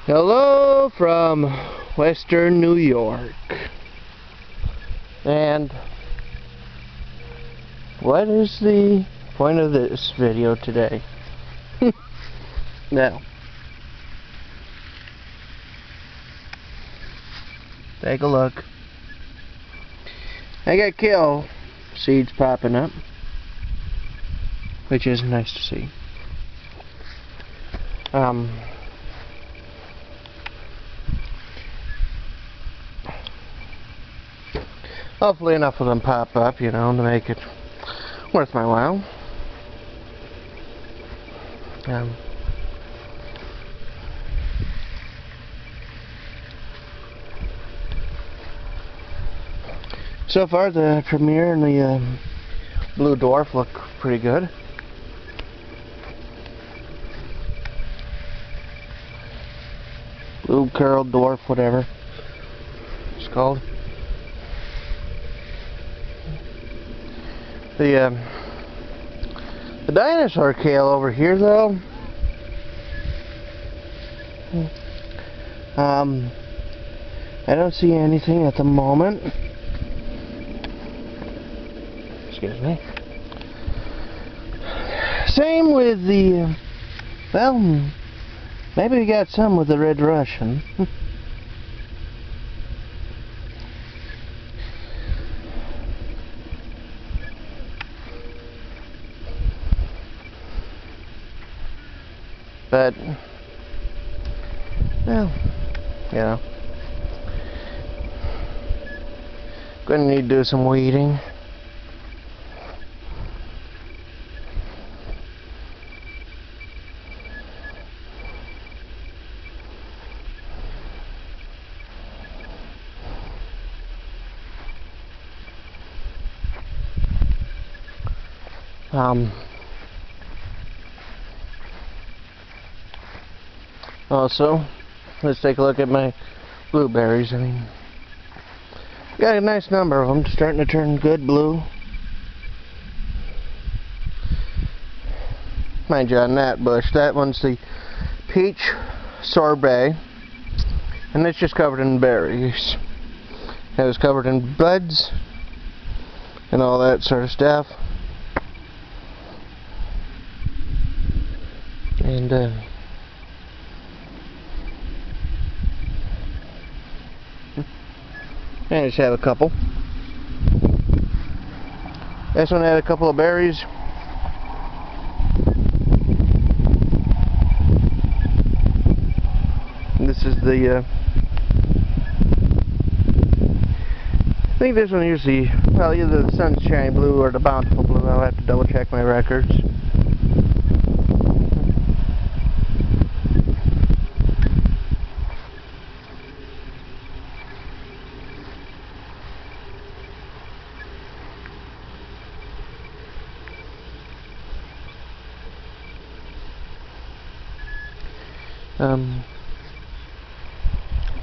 Hello from Western New York. And what is the point of this video today? Now, take a look. I got kale seeds popping up, which is nice to see. Hopefully enough of them pop up, you know, to make it worth my while. So far, the Premier and the Blue Dwarf look pretty good. Blue Curled Dwarf, whatever it's called. The dinosaur kale over here, though, I don't see anything at the moment. Excuse me. Same with the, well, maybe we got some with the Red Russian. But, well, you know, gonna need to do some weeding. Also, let's take a look at my blueberries. I mean, got a nice number of them starting to turn good blue. Mind you, on that bush, that one's the peach sorbet, and it's just covered in berries. It was covered in buds and all that sort of stuff. And I just have a couple. This one had a couple of berries. And this is the I think this one is the, well, either the Sunshine Blue or the Bountiful Blue. I'll have to double check my records.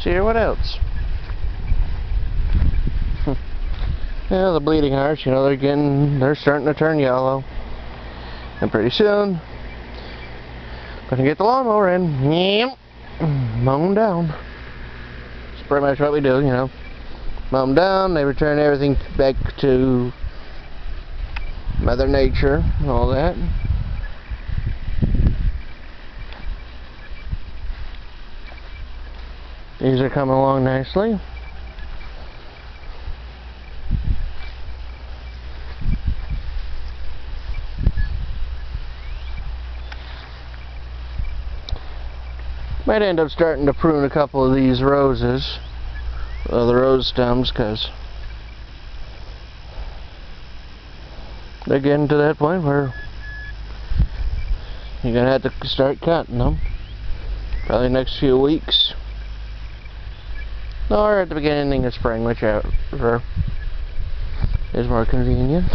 See here, what else? Yeah, the bleeding hearts, you know, they're starting to turn yellow. And pretty soon, gonna get the lawnmower in, mow them down. That's pretty much what we do, you know. Mow them down, they return everything back to Mother Nature and all that. These are coming along nicely. Might end up starting to prune a couple of these roses, the rose stems, because they're getting to that point where you're going to have to start cutting them. Probably next few weeks. Or at the beginning of spring, whichever is more convenient.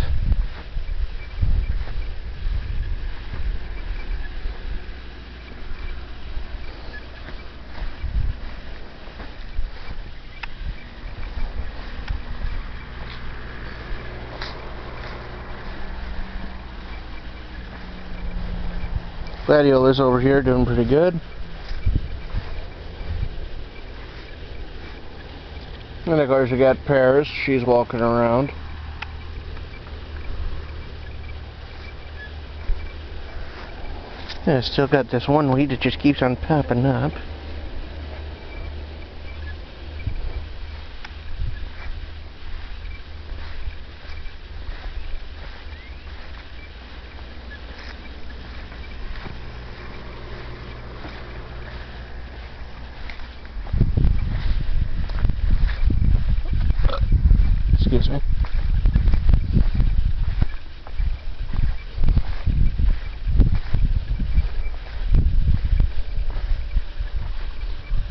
Gladiolus over here doing pretty good. And of course we got Paris, she's walking around. Yeah, still got this one weed that just keeps on popping up. Excuse me.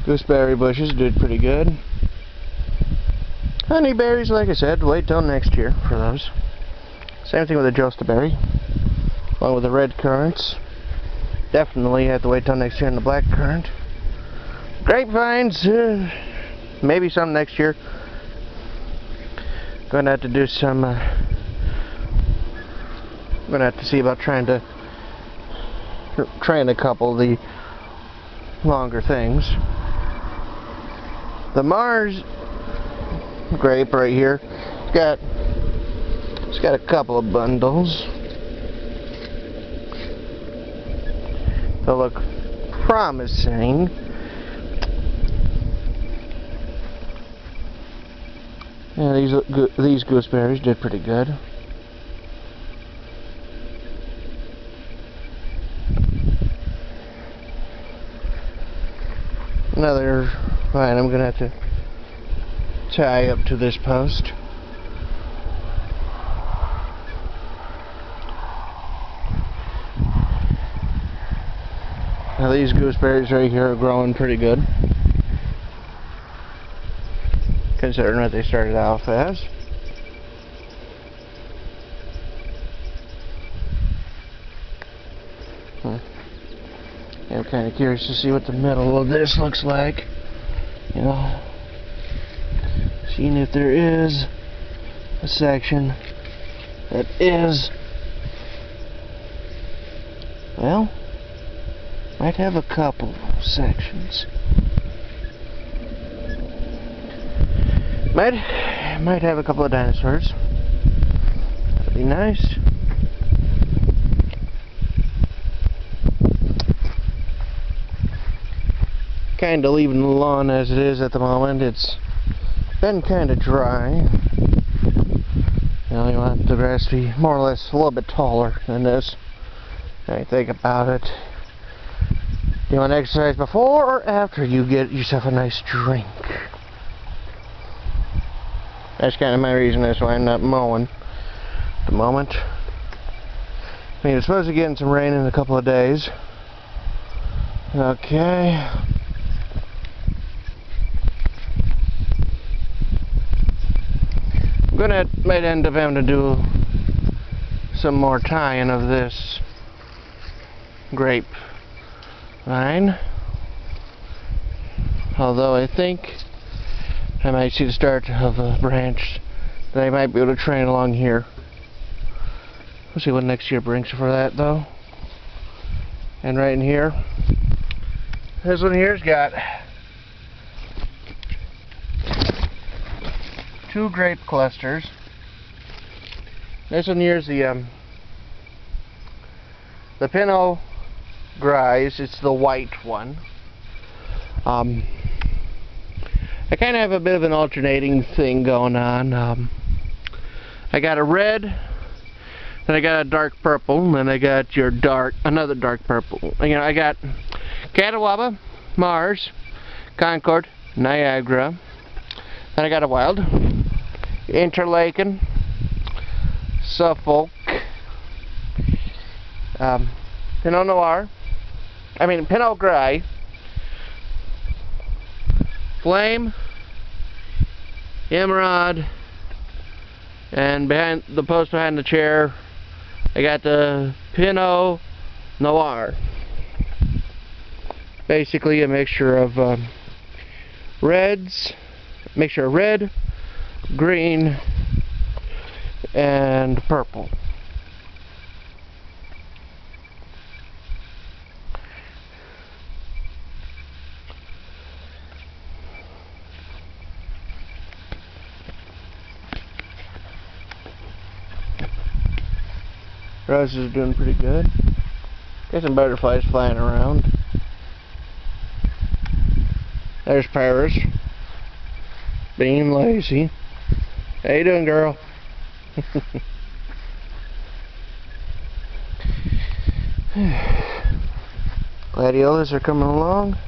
Gooseberry bushes did pretty good. Honeyberries, like I said, wait till next year for those. Same thing with the jostaberry, along with the red currants. Definitely have to wait till next year on the black currant. Grapevines, maybe some next year. Gonna have to do some. Gonna have to see about trying to train a couple of the longer things. The Mars grape right here, it's got a couple of bundles. They look promising. Yeah, these gooseberries did pretty good. Another vine I'm gonna have to tie up to this post. Now these gooseberries right here are growing pretty good, considering what they started off as. I'm kind of curious to see what the middle of this looks like. You know, seeing if there is a section that is, well, might have a couple sections. Might have a couple of dinosaurs. That'd be nice. Kind of leaving the lawn as it is at the moment. It's been kind of dry. You know, you want the grass to be more or less a little bit taller than this. Now you think about it. You want to exercise before or after you get yourself a nice drink? That's kind of my reason as to why I'm not mowing at the moment. I mean, it's supposed to get some rain in a couple of days. Okay. Might end up having to do some more tying of this grape vine. Although I think I might see the start of a branch that I might be able to train along here. We'll see what next year brings for that though. And right in here, this one here's got 2 grape clusters. This one here's the Pinot Gris. It's the white one. I kind of have a bit of an alternating thing going on. I got a red, then I got a dark purple, and then I got another dark purple. You know, I got Catawba, Mars, Concord, Niagara. Then I got a wild, Interlaken, Suffolk, Pinot Noir, Pinot Gris, Flame, Emerald, and behind the post behind the chair, I got the Pinot Noir. Basically a mixture of reds, mixture of red, green, and purple. Roses are doing pretty good. Got some butterflies flying around. There's Paris, being lazy. How you doing, girl? Gladiolas are coming along.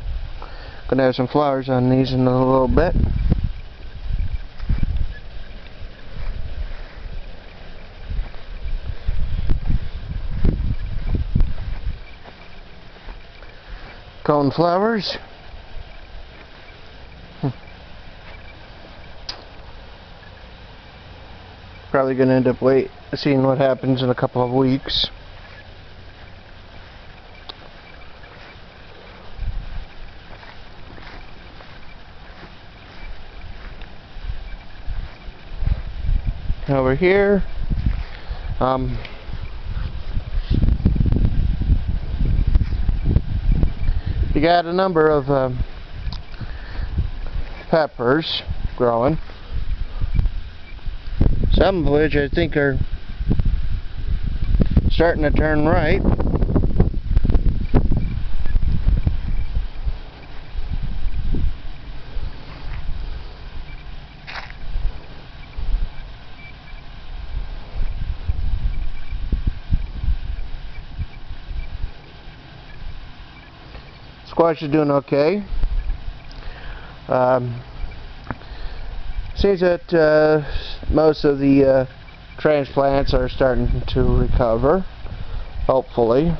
Gonna have some flowers on these in a little bit. Coneflowers. Probably gonna end up seeing what happens in a couple of weeks. Over here, you got a number of peppers growing, some of which I think are starting to turn ripe. Squash is doing okay. Seems that most of the transplants are starting to recover, hopefully.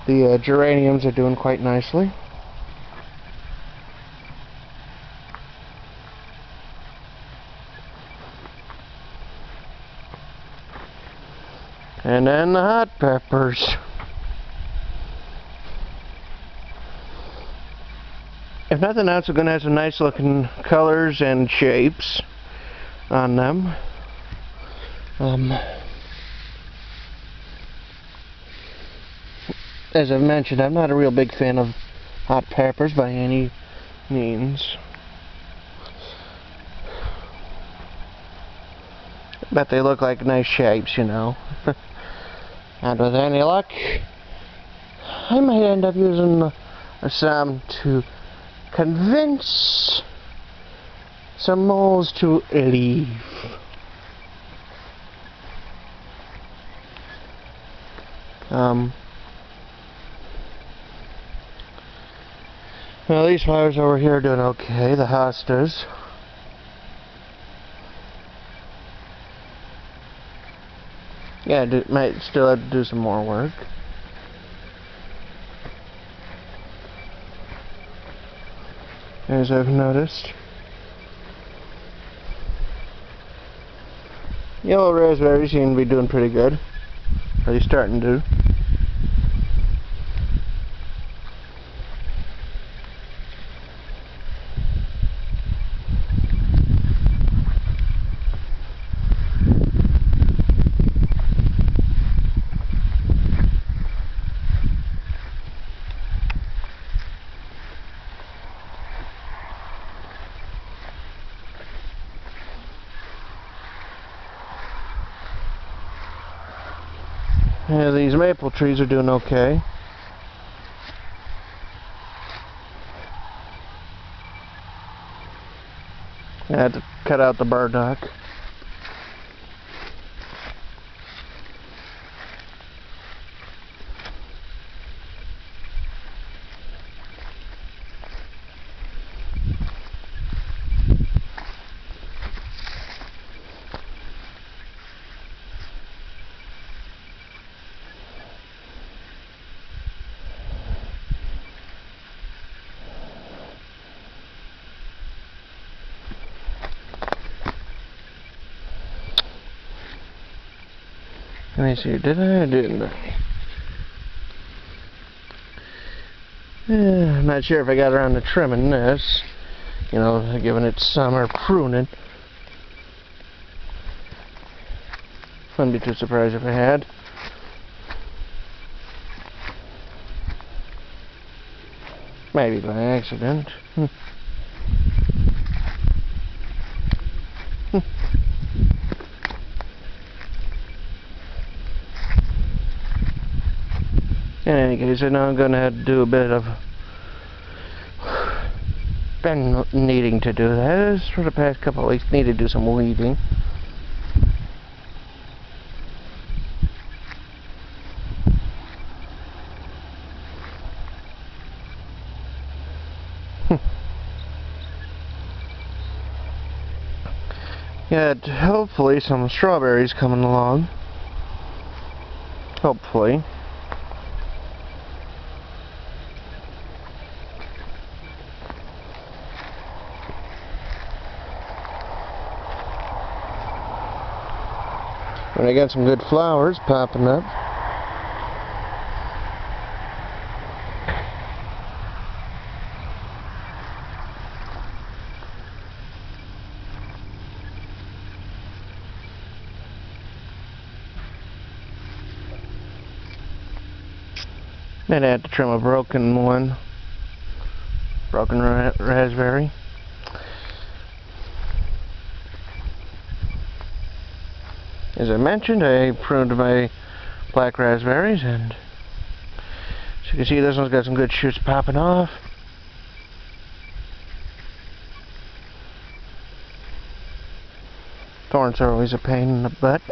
The geraniums are doing quite nicely. And then the hot peppers. If nothing else, we're going to have some nice looking colors and shapes on them. As I've mentioned, I'm not a real big fan of hot peppers by any means. But they look like nice shapes, you know. And with any luck, I might end up using some to convince some moles to leave. Well, these flowers over here are doing okay, the hostas. Yeah, might still have to do some more work. As I've noticed. Yellow raspberries seem to be doing pretty good. At least starting to. Yeah, these maple trees are doing okay. I had to cut out the burdock. Let me see, did I or didn't I? I'm not sure if I got around to trimming this. You know, giving it summer pruning. Wouldn't be too surprised if I had. Maybe by accident. In any case, I know I'm going to have to do a bit of... been needing to do that for the past couple of weeks. Need to do some weeding. Yeah, hopefully some strawberries coming along. Hopefully. And I got some good flowers popping up. Then I had to trim a broken one. Broken raspberry. As I mentioned, I pruned my black raspberries, and as you can see, this one's got some good shoots popping off. Thorns are always a pain in the butt.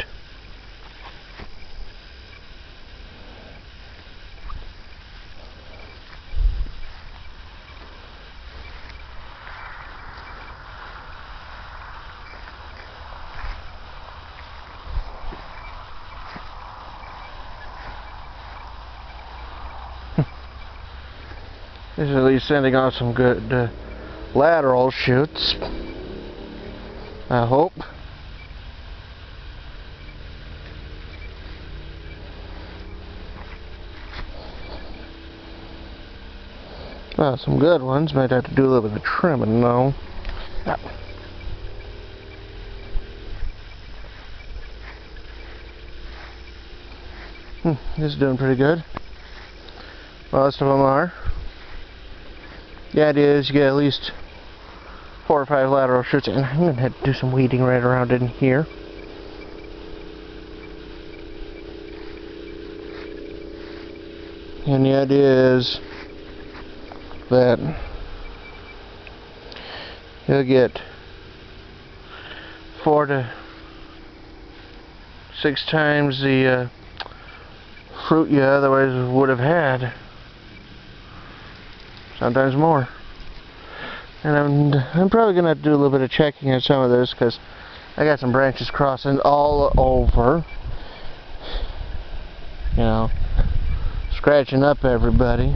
This is at least sending off some good lateral shoots, I hope. Well, some good ones. Might have to do a little bit of trimming though. This is doing pretty good. Most of them are. The idea is you get at least 4 or 5 lateral shoots, and I'm going to have to do some weeding right around in here. And the idea is that you'll get 4 to 6 times the fruit you otherwise would have had. Sometimes more. And I'm probably going to have to do a little bit of checking on some of this, because I got some branches crossing all over. You know, scratching up everybody.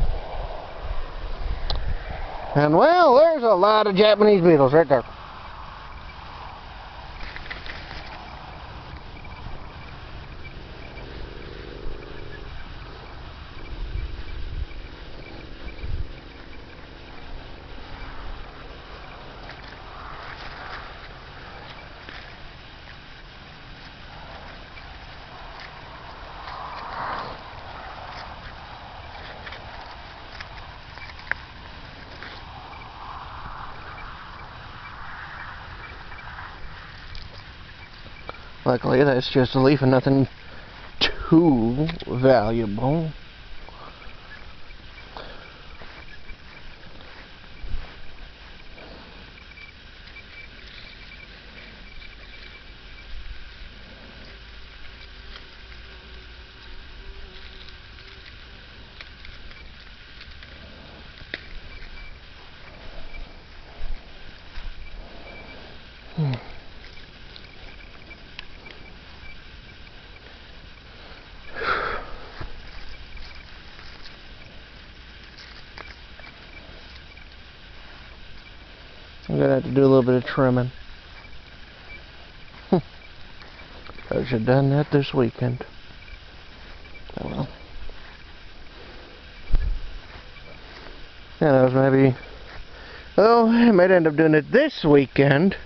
And well, there's a lot of Japanese beetles right there. Luckily, that's just a leaf and nothing too valuable. I'm going to have to do a little bit of trimming. I should have done that this weekend. Oh well. Yeah, that was maybe... Oh, I might end up doing it this weekend.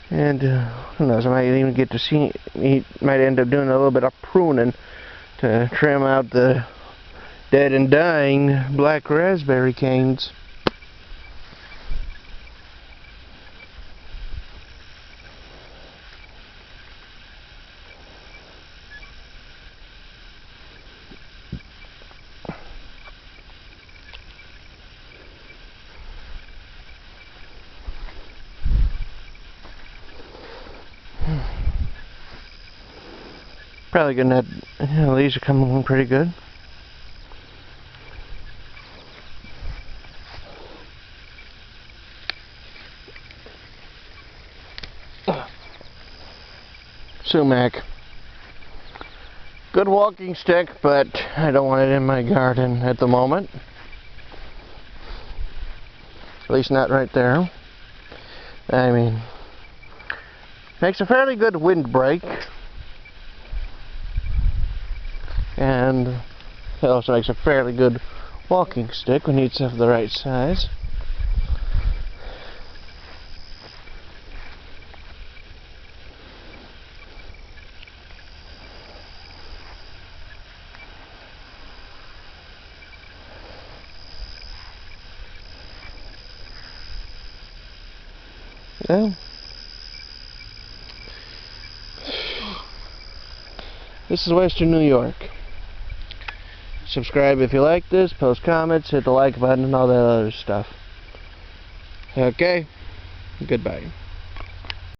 And who knows, I might even get to see... might end up doing a little bit of pruning to trim out the dead and dying black raspberry canes. Probably getting that. These are coming along pretty good. Sumac. Good walking stick, but I don't want it in my garden at the moment. At least not right there. I mean, makes a fairly good windbreak. And it also makes a fairly good walking stick when it's of the right size. Yeah. This is Western New York. Subscribe if you like this, post comments, hit the like button, and all that other stuff. Okay? Goodbye.